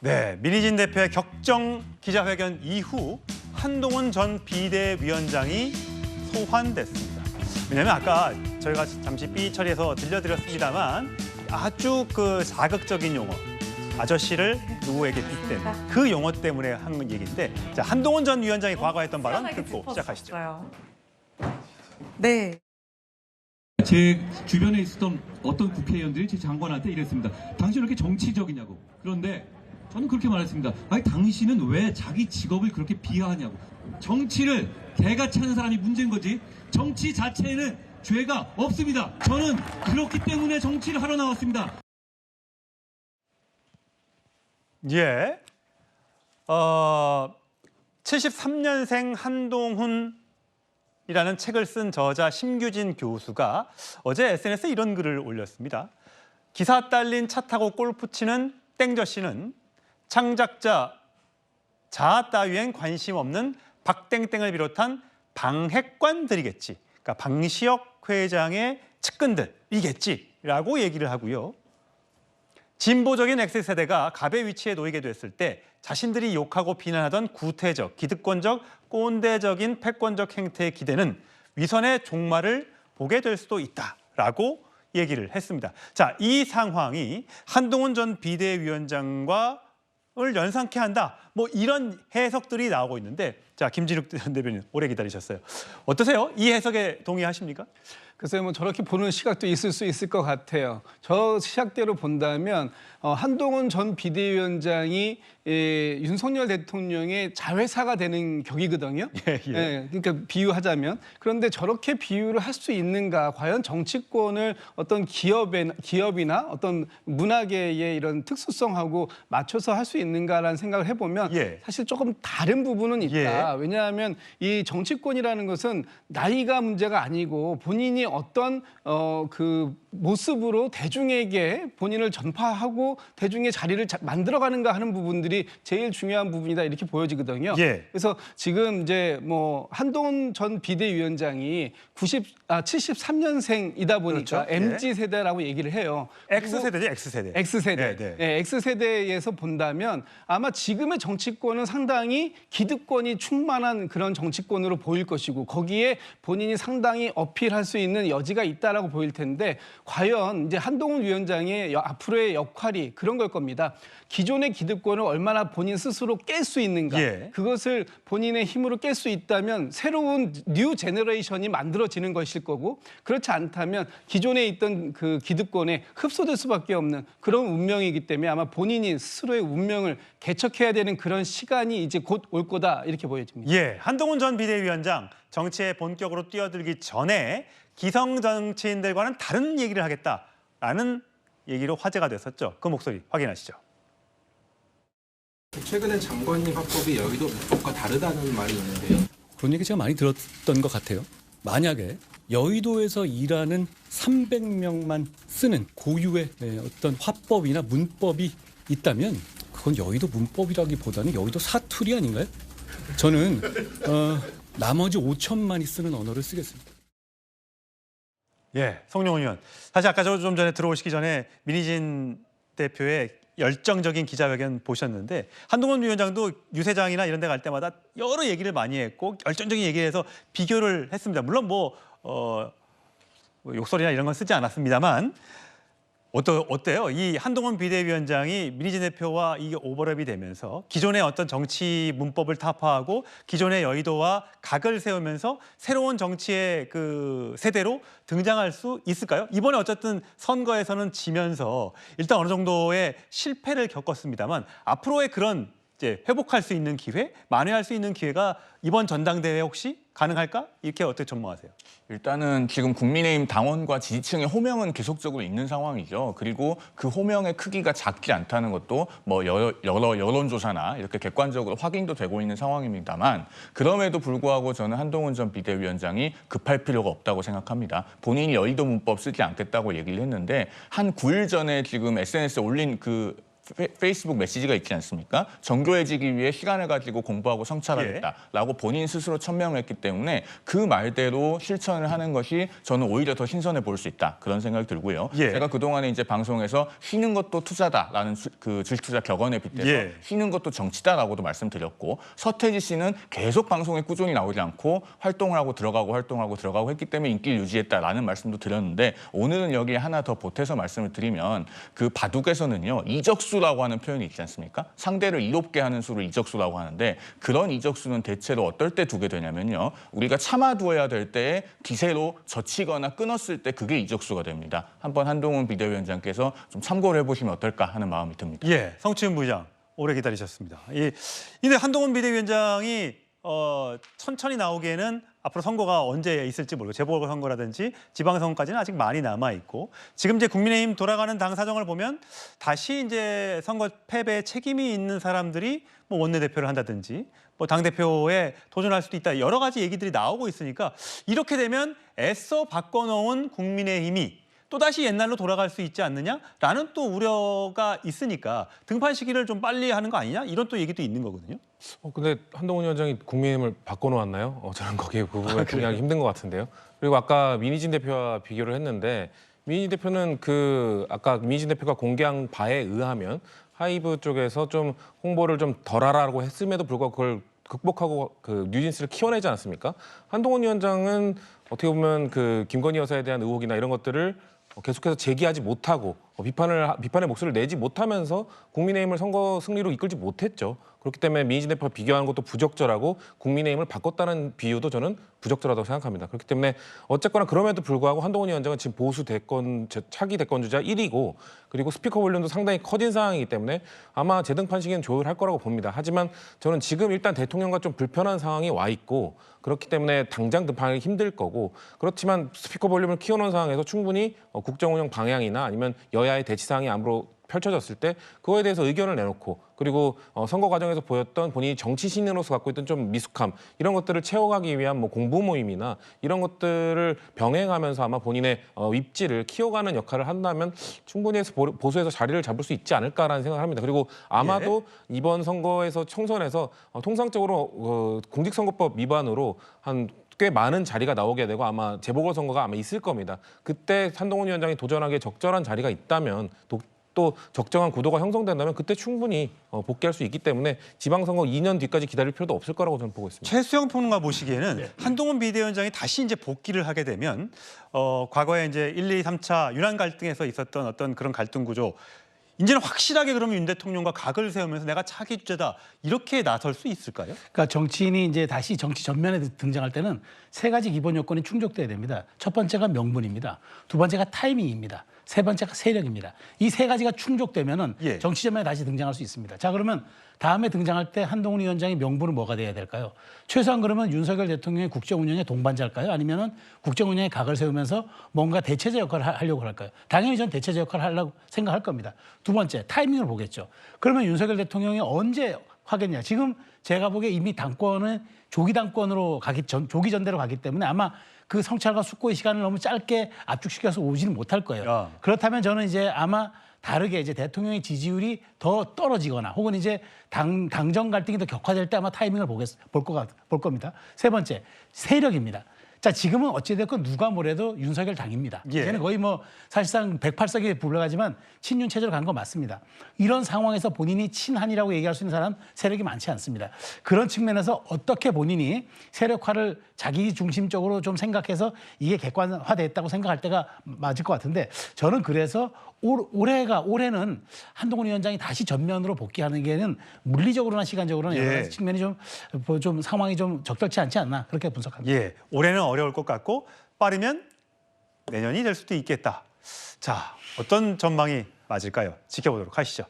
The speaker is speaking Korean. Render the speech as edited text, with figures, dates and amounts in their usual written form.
네, 민희진 대표의 격정 기자회견 이후 한동훈 전 비대위원장이 소환됐습니다. 왜냐하면 아까 저희가 잠시 삐 처리해서 들려드렸습니다만 아주 자극적인 용어, 아저씨를 누구에게 빗댄 그 용어 때문에 한 얘기인데, 자, 한동훈 전 위원장이 과거에 했던 발언 듣고 시작하시죠. 네. 제 주변에 있었던 어떤 국회의원들이 제 장관한테 이랬습니다. 당신 왜 이렇게 정치적이냐고. 그런데 저는 그렇게 말했습니다. 아니 당신은 왜 자기 직업을 그렇게 비하하냐고. 정치를 개가 차는 사람이 문제인 거지. 정치 자체에는 죄가 없습니다. 저는 그렇기 때문에 정치를 하러 나왔습니다. 예. 73년생 한동훈이라는 책을 쓴 저자 심규진 교수가 어제 SNS에 이런 글을 올렸습니다. 기사 딸린 차 타고 골프 치는 땡저 씨는 창작자 자아 따위엔 관심 없는 박땡땡을 비롯한 방핵관들이겠지. 그러니까 방시혁 회장의 측근들이겠지라고 얘기를 하고요. 진보적인 X세대가 갑의 위치에 놓이게 됐을 때 자신들이 욕하고 비난하던 구태적, 기득권적, 꼰대적인 패권적 행태에 기대는 위선의 종말을 보게 될 수도 있다라고 얘기를 했습니다. 자, 이 상황이 한동훈 전 비대위원장과 을 연상케 한다. 뭐 이런 해석들이 나오고 있는데, 자, 김진욱 대변인 오래 기다리셨어요. 어떠세요? 이 해석에 동의하십니까? 글쎄요, 뭐 저렇게 보는 시각도 있을 수 있을 것 같아요. 저 시각대로 본다면 한동훈 전 비대위원장이 윤석열 대통령의 자회사가 되는 격이거든요. 그러니까 비유하자면. 그런데 저렇게 비유를 할 수 있는가? 과연 정치권을 어떤 기업이나 어떤 문화계의 이런 특수성하고 맞춰서 할 수 있는가라는 생각을 해보면 사실 조금 다른 부분은 있다. 왜냐하면 이 정치권이라는 것은 나이가 문제가 아니고 본인이 어떤 그 모습으로 대중에게 본인을 전파하고 대중의 자리를 만들어가는가 하는 부분들이 제일 중요한 부분이다 이렇게 보여지거든요. 그래서 지금 이제 뭐 한동훈 전 비대위원장이 73년생이다 보니까 그렇죠. MZ 세대라고 얘기를 해요. X세대죠, X세대. X세대. 네. X세대에서 본다면 아마 지금의 정치권은 상당히 기득권이 충만한 그런 정치권으로 보일 것이고 거기에 본인이 상당히 어필할 수 있는 여지가 있다라고 보일 텐데 과연 이제 한동훈 위원장의 앞으로의 역할이 그런 걸 겁니다. 기존의 기득권을 얼마나 본인 스스로 깰 수 있는가. 그것을 본인의 힘으로 깰 수 있다면 새로운 뉴 제너레이션이 만들어지는 것일 거고 그렇지 않다면 기존에 있던 그 기득권에 흡수될 수밖에 없는 그런 운명이기 때문에 아마 본인이 스스로의 운명을 개척해야 되는 그런 시간이 이제 곧 올 거다 이렇게 보여집니다. 한동훈 전 비대위원장 정치에 본격으로 뛰어들기 전에 기성 정치인들과는 다른 얘기를 하겠다라는 얘기로 화제가 됐었죠. 그 목소리 확인하시죠. 최근에 장관님 화법이 여의도 문법과 다르다는 말이 있는데요. 그런 얘기 제가 많이 들었던 것 같아요. 만약에 여의도에서 일하는 300명만 쓰는 고유의 어떤 화법이나 문법이 있다면 그건 여의도 문법이라기보다는 여의도 사투리 아닌가요? 저는 나머지 5천만이 쓰는 언어를 쓰겠습니다. 송영훈 의원. 사실 아까 좀 전에 들어오시기 전에 민희진 대표의 열정적인 기자회견 보셨는데 한동훈 위원장도 유세장이나 이런 데 갈 때마다 여러 얘기를 많이 했고 열정적인 얘기를 해서 비교를 했습니다. 물론 뭐 욕설이나 이런 건 쓰지 않았습니다만 어때요? 이 한동훈 비대위원장이 민희진 대표와 이게 오버랩이 되면서 기존의 어떤 정치 문법을 타파하고 기존의 여의도와 각을 세우면서 새로운 정치의 그 세대로 등장할 수 있을까요? 이번에 어쨌든 선거에서는 지면서 일단 어느 정도의 실패를 겪었습니다만 앞으로의 그런 이제 회복할 수 있는 기회, 만회할 수 있는 기회가 이번 전당대회 혹시 가능할까? 이렇게 어떻게 전망하세요? 일단은 지금 국민의힘 당원과 지지층의 호명은 계속적으로 있는 상황이죠. 그리고 그 호명의 크기가 작지 않다는 것도 뭐 여러 여론조사나 이렇게 객관적으로 확인도 되고 있는 상황입니다만 그럼에도 불구하고 저는 한동훈 전 비대위원장이 급할 필요가 없다고 생각합니다. 본인이 여의도 문법 쓰지 않겠다고 얘기를 했는데 한 9일 전에 지금 SNS에 올린 그 페이스북 메시지가 있지 않습니까? 정교해지기 위해 시간을 가지고 공부하고 성찰하겠다라고 본인 스스로 천명을 했기 때문에 그 말대로 실천을 하는 것이 저는 오히려 더 신선해 보일 수 있다. 그런 생각이 들고요. 예. 제가 그동안에 이제 방송에서 쉬는 것도 투자다라는 그 주식투자 격언에 빗대서 예. 쉬는 것도 정치다라고도 말씀드렸고 서태지 씨는 계속 방송에 꾸준히 나오지 않고 활동을 하고 들어가고 했기 때문에 인기를 유지했다라는 말씀도 드렸는데 오늘은 여기에 하나 더 보태서 말씀을 드리면 그 바둑에서는요 이적수라고 하는 표현이 있지 않습니까? 상대를 이롭게 하는 수를 이적수라고 하는데 그런 이적수는 대체로 어떨 때 두게 되냐면요 우리가 참아두어야 될 때에 기세로 젖히거나 끊었을 때 그게 이적수가 됩니다. 한번 한동훈 비대위원장께서 좀 참고를 해보시면 어떨까 하는 마음이 듭니다. 예, 성추인 부장 오래 기다리셨습니다. 근데 한동훈 비대위원장이 천천히 나오기에는 앞으로 선거가 언제 있을지 모르고 재보궐선거라든지 지방선거까지는 아직 많이 남아 있고 지금 이제 국민의힘 돌아가는 당 사정을 보면 다시 이제 선거 패배에 책임이 있는 사람들이 뭐 원내대표를 한다든지 뭐 당대표에 도전할 수도 있다 여러 가지 얘기들이 나오고 있으니까 이렇게 되면 애써 바꿔놓은 국민의힘이 또다시 옛날로 돌아갈 수 있지 않느냐라는 또 우려가 있으니까 등판 시기를 좀 빨리 하는 거 아니냐 이런 또 얘기도 있는 거거든요. 근데 한동훈 위원장이 국민의힘을 바꿔놓았나요? 저는 거기에 그 부분에 동의하기 힘든 것 같은데요. 그리고 아까 민희진 대표와 비교를 했는데 민희진 대표는 아까 민희진 대표가 공개한 바에 의하면 하이브 쪽에서 좀 홍보를 좀 덜하라고 했음에도 불구하고 그걸 극복하고 그 뉴진스를 키워내지 않았습니까? 한동훈 위원장은 어떻게 보면 그 김건희 여사에 대한 의혹이나 이런 것들을 계속해서 제기하지 못하고 비판의 목소리를 내지 못하면서 국민의힘을 선거 승리로 이끌지 못했죠. 그렇기 때문에 민희진 대표와 비교하는 것도 부적절하고 국민의힘을 바꿨다는 비유도 저는 부적절하다고 생각합니다. 그렇기 때문에 어쨌거나 그럼에도 불구하고 한동훈 위원장은 지금 보수 대권 차기 대권주자 1위고 그리고 스피커 볼륨도 상당히 커진 상황이기 때문에 아마 재등판 시기는 조율할 거라고 봅니다. 하지만 저는 지금 일단 대통령과 좀 불편한 상황이 와 있고 그렇기 때문에 당장 등판하기 힘들 거고 그렇지만 스피커 볼륨을 키워놓은 상황에서 충분히 국정 운영 방향이나 아니면 여야의 대치 사항이 아무로 펼쳐졌을 때 그거에 대해서 의견을 내놓고 그리고 선거 과정에서 보였던 본인이 정치 신인으로서 갖고 있던 좀 미숙함 이런 것들을 채워가기 위한 뭐 공부 모임이나 이런 것들을 병행하면서 아마 본인의 입지를 키워가는 역할을 한다면 충분히 해서 보수에서 자리를 잡을 수 있지 않을까라는 생각을 합니다. 그리고 아마도 이번 선거에서 총선에서 통상적으로 공직선거법 위반으로 꽤 많은 자리가 나오게 되고 아마 재보궐선거가 아마 있을 겁니다. 그때 한동훈 위원장이 도전하기에 적절한 자리가 있다면 또 적정한 구도가 형성된다면 그때 충분히 복귀할 수 있기 때문에 지방선거 2년 뒤까지 기다릴 필요도 없을 거라고 저는 보고 있습니다. 최수영 평론가 보시기에는 한동훈 비대위원장이 다시 이제 복귀를 하게 되면 과거에 이제 1, 2, 3차 윤한 갈등에서 있었던 어떤 그런 갈등 구조 이제는 확실하게 그러면 윤 대통령과 각을 세우면서 내가 차기 주자다 이렇게 나설 수 있을까요? 그러니까 정치인이 이제 다시 정치 전면에 등장할 때는 세 가지 기본 요건이 충족돼야 됩니다. 첫 번째가 명분입니다. 두 번째가 타이밍입니다. 세 번째가 세력입니다. 이 세 가지가 충족되면은 정치 전면에 다시 등장할 수 있습니다. 자, 그러면 다음에 등장할 때 한동훈 위원장의 명분은 뭐가 돼야 될까요? 최소한 그러면 윤석열 대통령의 국정 운영의 동반자일까요? 아니면은 국정 운영의 각을 세우면서 뭔가 대체제 역할을 하려고 할까요? 당연히 전 대체제 역할을 하려고 생각할 겁니다. 두 번째, 타이밍을 보겠죠. 그러면 윤석열 대통령이 언제 하겠냐? 지금 제가 보기에 이미 당권은 조기 당권으로 조기 전대로 가기 때문에 아마 그 성찰과 숙고의 시간을 너무 짧게 압축시켜서 오지는 못할 거예요. 그렇다면 저는 이제 아마 다르게 이제 대통령의 지지율이 더 떨어지거나 혹은 이제 당정 갈등이 더 격화될 때 아마 타이밍을 볼 겁니다. 세 번째, 세력입니다. 자, 지금은 어찌됐건 누가 뭐래도 윤석열 당입니다. 이제는 거의 뭐 사실상 108석에 불러가지만 친윤 체제로 간 거 맞습니다. 이런 상황에서 본인이 친한이라고 얘기할 수 있는 사람 세력이 많지 않습니다. 그런 측면에서 어떻게 본인이 세력화를 자기 중심적으로 좀 생각해서 이게 객관화됐다고 생각할 때가 맞을 것 같은데 저는 그래서 올해는 한동훈 위원장이 다시 전면으로 복귀하는 게는 물리적으로나 시간적으로나 여러 가지 측면이 좀 상황이 좀 적절치 않지 않나 그렇게 분석합니다. 올해는 어려울 것 같고 빠르면 내년이 될 수도 있겠다. 자, 어떤 전망이 맞을까요? 지켜보도록 하시죠.